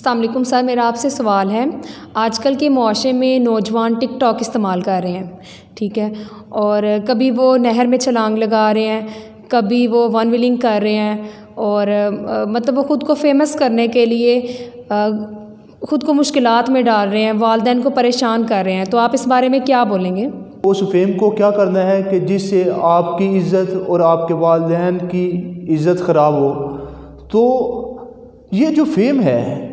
السلام علیکم سر، میرا آپ سے سوال ہے۔ آج کل کے معاشرے میں نوجوان ٹک ٹاک استعمال کر رہے ہیں، ٹھیک ہے، اور کبھی وہ نہر میں چھلانگ لگا رہے ہیں، کبھی وہ ون ویلنگ کر رہے ہیں، اور مطلب وہ خود کو فیمس کرنے کے لیے خود کو مشکلات میں ڈال رہے ہیں، والدین کو پریشان کر رہے ہیں۔ تو آپ اس بارے میں کیا بولیں گے؟ اس فیم کو کیا کرنا ہے کہ جس سے آپ کی عزت اور آپ کے والدین کی عزت خراب ہو؟ تو یہ جو فیم ہے،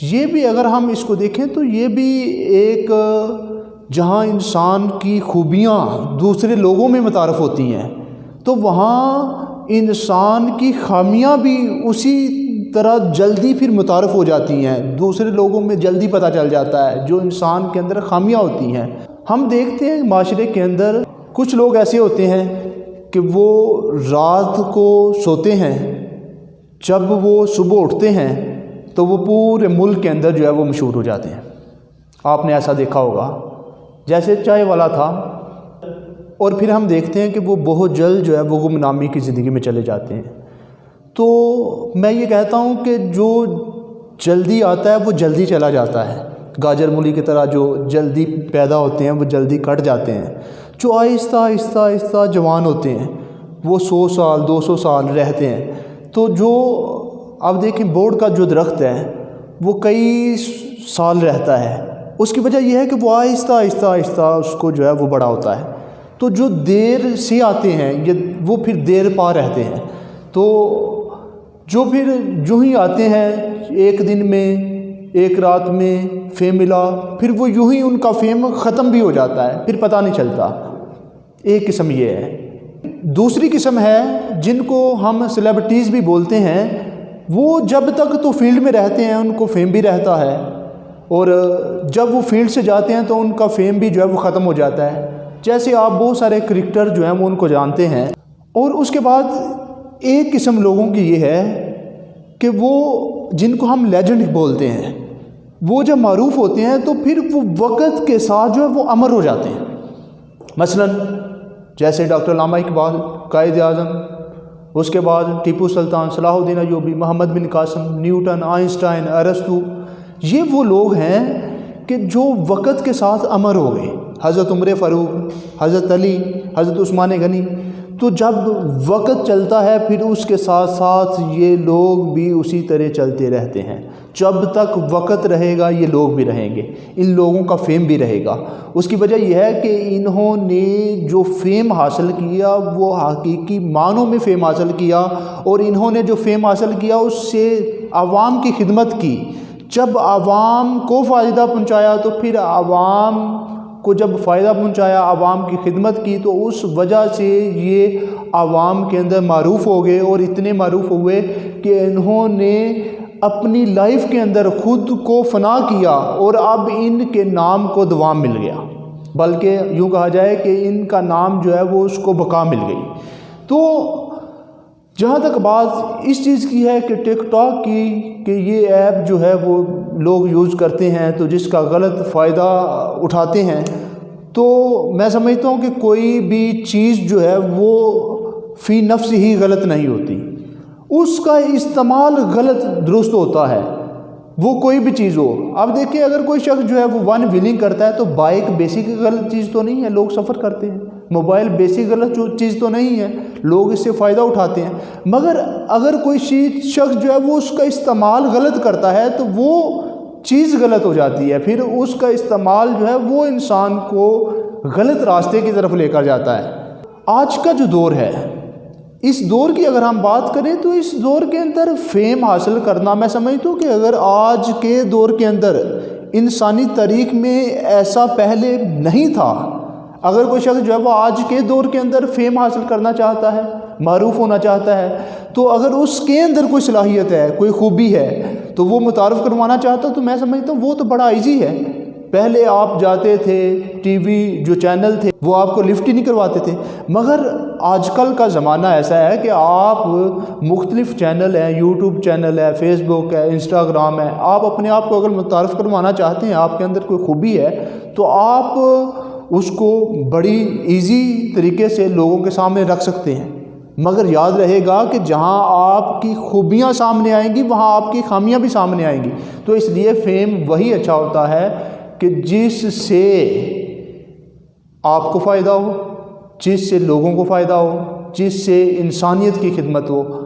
یہ بھی اگر ہم اس کو دیکھیں تو یہ بھی ایک جہاں انسان کی خوبیاں دوسرے لوگوں میں متعارف ہوتی ہیں، تو وہاں انسان کی خامیاں بھی اسی طرح جلدی پھر متعارف ہو جاتی ہیں، دوسرے لوگوں میں جلدی پتہ چل جاتا ہے جو انسان کے اندر خامیاں ہوتی ہیں۔ ہم دیکھتے ہیں معاشرے کے اندر کچھ لوگ ایسے ہوتے ہیں کہ وہ رات کو سوتے ہیں، جب وہ صبح اٹھتے ہیں تو وہ پورے ملک کے اندر جو ہے وہ مشہور ہو جاتے ہیں۔ آپ نے ایسا دیکھا ہوگا، جیسے چائے والا تھا، اور پھر ہم دیکھتے ہیں کہ وہ بہت جلد جو ہے وہ گمنامی کی زندگی میں چلے جاتے ہیں۔ تو میں یہ کہتا ہوں کہ جو جلدی آتا ہے وہ جلدی چلا جاتا ہے، گاجر مولی کی طرح جو جلدی پیدا ہوتے ہیں وہ جلدی کٹ جاتے ہیں۔ جو آہستہ آہستہ آہستہ جوان ہوتے ہیں وہ 100 سال 200 سال رہتے ہیں۔ تو جو آپ دیکھیں بورڈ کا جو درخت ہے وہ کئی سال رہتا ہے، اس کی وجہ یہ ہے کہ وہ آہستہ آہستہ آہستہ اس کو جو ہے وہ بڑا ہوتا ہے۔ تو جو دیر سے آتے ہیں وہ پھر دیر پا رہتے ہیں۔ تو جو پھر جو ہی آتے ہیں ایک دن میں ایک رات میں فیم ملا، پھر وہ یوں ہی ان کا فیم ختم بھی ہو جاتا ہے، پھر پتہ نہیں چلتا۔ ایک قسم یہ ہے۔ دوسری قسم ہے جن کو ہم سیلیبریٹیز بھی بولتے ہیں، وہ جب تک تو فیلڈ میں رہتے ہیں ان کو فیم بھی رہتا ہے، اور جب وہ فیلڈ سے جاتے ہیں تو ان کا فیم بھی جو ہے وہ ختم ہو جاتا ہے۔ جیسے آپ بہت سارے کرکٹر جو ہیں وہ ان کو جانتے ہیں۔ اور اس کے بعد ایک قسم لوگوں کی یہ ہے کہ وہ جن کو ہم لیجنڈ بولتے ہیں، وہ جب معروف ہوتے ہیں تو پھر وہ وقت کے ساتھ جو ہے وہ امر ہو جاتے ہیں۔ مثلا جیسے ڈاکٹر علامہ اقبال، قائد اعظم، اس کے بعد ٹیپو سلطان، صلاح الدین ایوبی، محمد بن قاسم، نیوٹن، آئنسٹائن، ارسطو، یہ وہ لوگ ہیں کہ جو وقت کے ساتھ امر ہو گئے۔ حضرت عمر فاروق، حضرت علی، حضرت عثمان غنی۔ تو جب وقت چلتا ہے پھر اس کے ساتھ ساتھ یہ لوگ بھی اسی طرح چلتے رہتے ہیں۔ جب تک وقت رہے گا یہ لوگ بھی رہیں گے، ان لوگوں کا فیم بھی رہے گا۔ اس کی وجہ یہ ہے کہ انہوں نے جو فیم حاصل کیا وہ حقیقی معنوں میں فیم حاصل کیا، اور انہوں نے جو فیم حاصل کیا اس سے عوام کی خدمت کی۔ جب عوام کو فائدہ پہنچایا تو پھر عوام کو جب فائدہ پہنچایا، عوام کی خدمت کی، تو اس وجہ سے یہ عوام کے اندر معروف ہو گئے، اور اتنے معروف ہوئے کہ انہوں نے اپنی لائف کے اندر خود کو فنا کیا، اور اب ان کے نام کو دوام مل گیا، بلکہ یوں کہا جائے کہ ان کا نام جو ہے وہ اس کو بقا مل گئی۔ تو جہاں تک بات اس چیز کی ہے کہ ٹک ٹاک کی، کہ یہ ایپ جو ہے وہ لوگ یوز کرتے ہیں تو جس کا غلط فائدہ اٹھاتے ہیں، تو میں سمجھتا ہوں کہ کوئی بھی چیز جو ہے وہ فی نفس ہی غلط نہیں ہوتی، اس کا استعمال غلط درست ہوتا ہے، وہ کوئی بھی چیز ہو۔ اب دیکھیں اگر کوئی شخص جو ہے وہ ون ویلنگ کرتا ہے تو بائک بیسک غلط چیز تو نہیں ہے، لوگ سفر کرتے ہیں۔ موبائل بیسک غلط چیز تو نہیں ہے، لوگ اس سے فائدہ اٹھاتے ہیں۔ مگر اگر کوئی شخص جو ہے وہ اس کا استعمال غلط کرتا ہے تو وہ چیز غلط ہو جاتی ہے، پھر اس کا استعمال جو ہے وہ انسان کو غلط راستے کی طرف لے کر جاتا ہے۔ آج کا جو دور ہے، اس دور کی اگر ہم بات کریں تو اس دور کے اندر فیم حاصل کرنا، میں سمجھتا ہوں کہ اگر آج کے دور کے اندر انسانی تاریخ میں ایسا پہلے نہیں تھا، اگر کوئی شخص جو ہے وہ آج کے دور کے اندر فیم حاصل کرنا چاہتا ہے، معروف ہونا چاہتا ہے، تو اگر اس کے اندر کوئی صلاحیت ہے، کوئی خوبی ہے تو وہ متعارف کروانا چاہتا تو میں سمجھتا ہوں وہ تو بڑا ایزی ہے۔ پہلے آپ جاتے تھے، ٹی وی جو چینل تھے وہ آپ کو لفٹ ہی نہیں کرواتے تھے، مگر آج کل کا زمانہ ایسا ہے کہ آپ مختلف چینل ہیں، یوٹیوب چینل ہے، فیس بک ہے، انسٹاگرام ہے، آپ اپنے آپ کو اگر متعارف کروانا چاہتے ہیں، آپ کے اندر کوئی خوبی ہے تو آپ اس کو بڑی ایزی طریقے سے لوگوں کے سامنے رکھ سکتے ہیں۔ مگر یاد رہے گا کہ جہاں آپ کی خوبیاں سامنے آئیں گی وہاں آپ کی خامیاں بھی سامنے آئیں گی. تو اس لیے فیم وہی اچھا ہوتا ہے کہ جس سے آپ کو فائدہ ہو، جس سے لوگوں کو فائدہ ہو، جس سے انسانیت کی خدمت ہو.